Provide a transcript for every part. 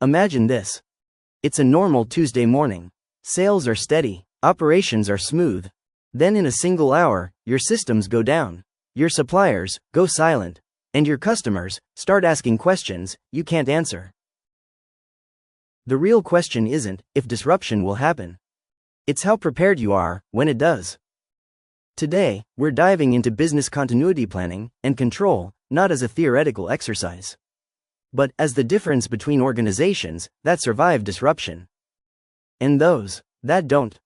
Imagine this. It's a normal Tuesday morning. Sales are steady, operations are smooth. Then in a single hour, your systems go down. Your suppliers go silent, and your customers start asking questions you can't answer. The real question isn't if disruption will happen. It's how prepared you are when it does. Today, we're diving into business continuity planning and control, not as a theoretical exercise, but as the difference between organizations that survive disruption and those that don't.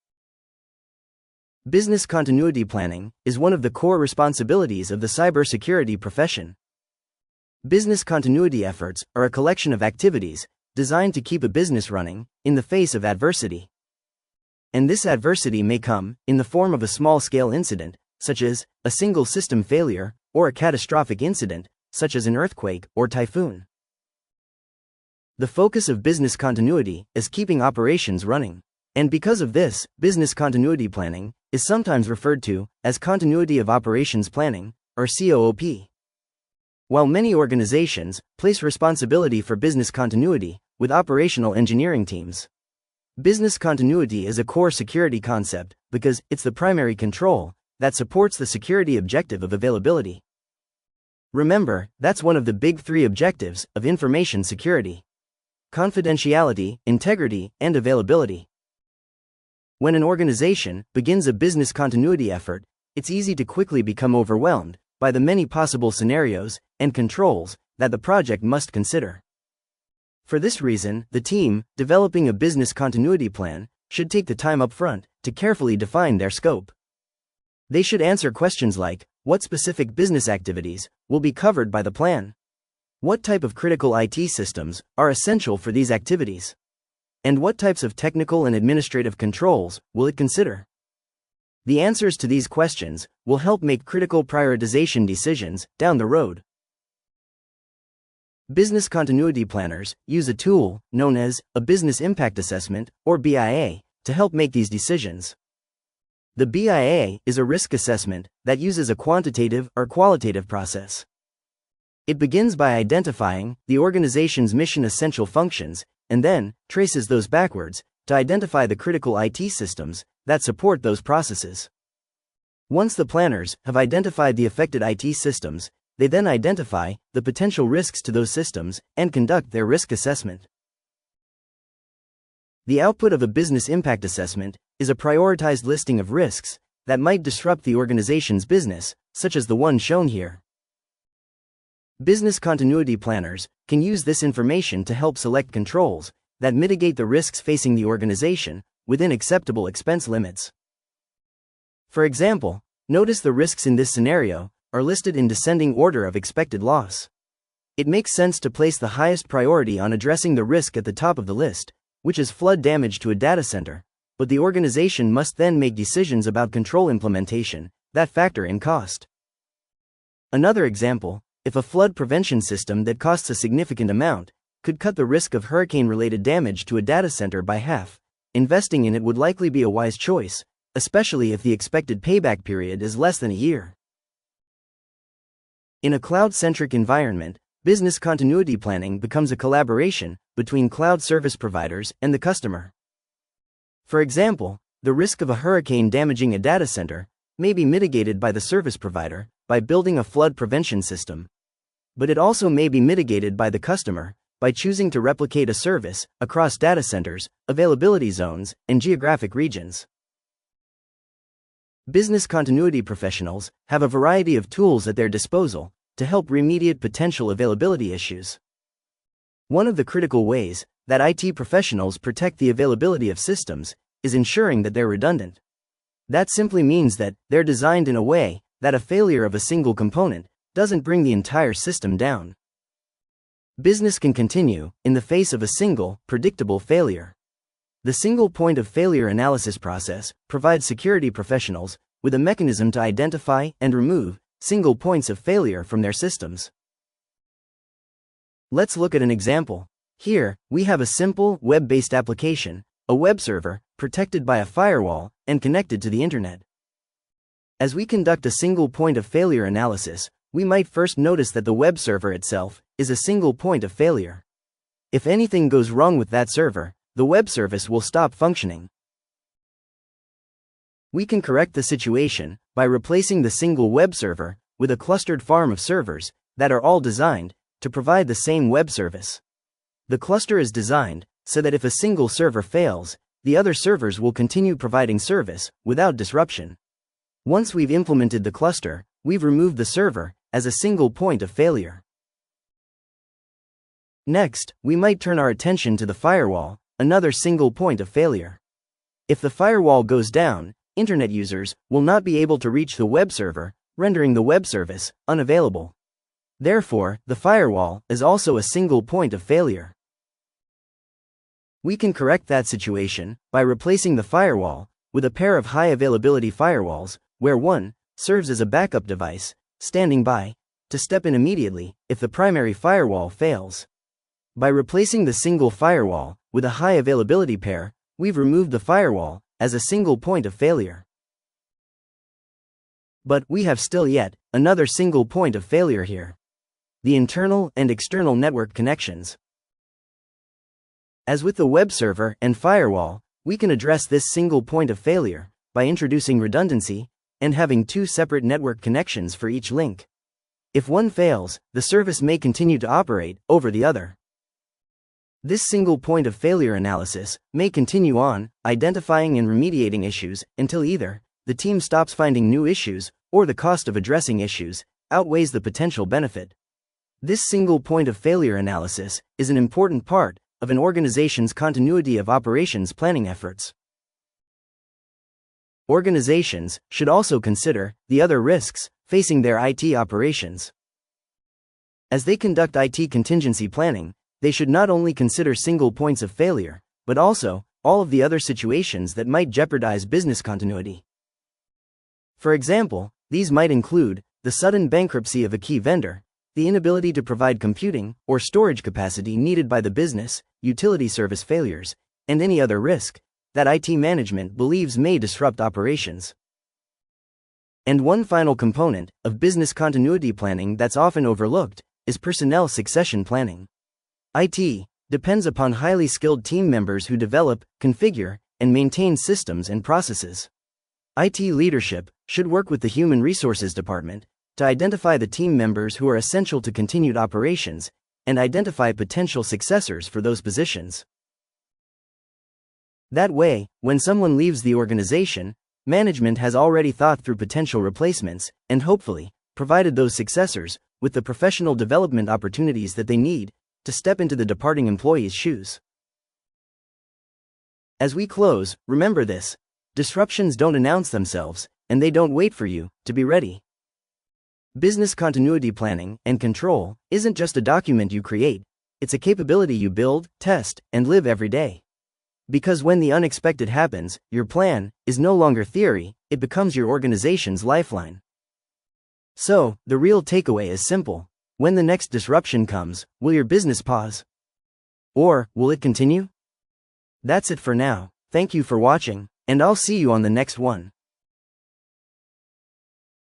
Business continuity planning is one of the core responsibilities of the cybersecurity profession. Business continuity efforts are a collection of activities designed to keep a business running in the face of adversity. And this adversity may come in the form of a small-scale incident, such as a single system failure, or a catastrophic incident, such as an earthquake or typhoon. The focus of business continuity is keeping operations running. And because of this, business continuity planning is sometimes referred to as continuity of operations planning, or COOP. While many organizations place responsibility for business continuity with operational engineering teams, business continuity is a core security concept because it's the primary control that supports the security objective of availability. Remember, that's one of the big three objectives of information security: confidentiality, integrity, and availability. When an organization begins a business continuity effort, it's easy to quickly become overwhelmed by the many possible scenarios and controls that the project must consider. For this reason, the team developing a business continuity plan should take the time up front to carefully define their scope. They should answer questions like, what specific business activities will be covered by the plan? What type of critical IT systems are essential for these activities? And what types of technical and administrative controls will it consider? The answers to these questions will help make critical prioritization decisions down the road. Business continuity planners use a tool known as a Business Impact Assessment, or BIA, to help make these decisions. The BIA is a risk assessment that uses a quantitative or qualitative process. It begins by identifying the organization's mission essential functions and then traces those backwards to identify the critical IT systems that support those processes. Once the planners have identified the affected IT systems, they then identify the potential risks to those systems and conduct their risk assessment. The output of a business impact assessment is a prioritized listing of risks that might disrupt the organization's business, such as the one shown here. Business continuity planners can use this information to help select controls that mitigate the risks facing the organization within acceptable expense limits. For example, notice the risks in this scenario are listed in descending order of expected loss. It makes sense to place the highest priority on addressing the risk at the top of the list, which is flood damage to a data center, but the organization must then make decisions about control implementation that factor in cost. Another example: if a flood prevention system that costs a significant amount could cut the risk of hurricane-related damage to a data center by half, investing in it would likely be a wise choice, especially if the expected payback period is less than a year. In a cloud-centric environment, business continuity planning becomes a collaboration between cloud service providers and the customer. For example, the risk of a hurricane damaging a data center may be mitigated by the service provider by building a flood prevention system, but it also may be mitigated by the customer by choosing to replicate a service across data centers, availability zones, and geographic regions. Business continuity professionals have a variety of tools at their disposal to help remediate potential availability issues. One of the critical ways that IT professionals protect the availability of systems is ensuring that they're redundant. That simply means that they're designed in a way that a failure of a single component doesn't bring the entire system down. Business can continue in the face of a single, predictable failure. The single point of failure analysis process provides security professionals with a mechanism to identify and remove single points of failure from their systems. Let's look at an example. Here, we have a simple, web-based application, a web server, protected by a firewall, and connected to the internet. As we conduct a single point of failure analysis, we might first notice that the web server itself is a single point of failure. If anything goes wrong with that server, the web service will stop functioning. We can correct the situation by replacing the single web server with a clustered farm of servers that are all designed to provide the same web service. The cluster is designed so that if a single server fails, the other servers will continue providing service without disruption. Once we've implemented the cluster, we've removed the server as a single point of failure. Next, we might turn our attention to the firewall, another single point of failure. If the firewall goes down, internet users will not be able to reach the web server, rendering the web service unavailable. Therefore, the firewall is also a single point of failure. We can correct that situation by replacing the firewall with a pair of high availability firewalls, where one serves as a backup device, standing by to step in immediately if the primary firewall fails. By replacing the single firewall with a high availability pair, we've removed the firewall as a single point of failure. But we have still yet another single point of failure here: the internal and external network connections. As with the web server and firewall, we can address this single point of failure by introducing redundancy and having two separate network connections for each link. If one fails, the service may continue to operate over the other. This single point of failure analysis may continue on, identifying and remediating issues until either the team stops finding new issues or the cost of addressing issues outweighs the potential benefit. This single point of failure analysis is an important part of an organization's continuity of operations planning efforts. Organizations should also consider the other risks facing their IT operations. As they conduct IT contingency planning, they should not only consider single points of failure, but also all of the other situations that might jeopardize business continuity. For example, these might include the sudden bankruptcy of a key vendor, the inability to provide computing or storage capacity needed by the business, utility service failures, and any other risk that IT management believes may disrupt operations. And one final component of business continuity planning that's often overlooked is personnel succession planning. IT depends upon highly skilled team members who develop, configure, and maintain systems and processes. IT leadership should work with the Human Resources Department to identify the team members who are essential to continued operations and identify potential successors for those positions. That way, when someone leaves the organization, management has already thought through potential replacements and hopefully provided those successors with the professional development opportunities that they need to step into the departing employee's shoes. As we close, remember this: disruptions don't announce themselves, and they don't wait for you to be ready. Business continuity planning and control isn't just a document you create, it's a capability you build, test, and live every day. Because when the unexpected happens, your plan is no longer theory, it becomes your organization's lifeline. So, the real takeaway is simple: when the next disruption comes, will your business pause? Or will it continue? That's it for now. Thank you for watching, and I'll see you on the next one.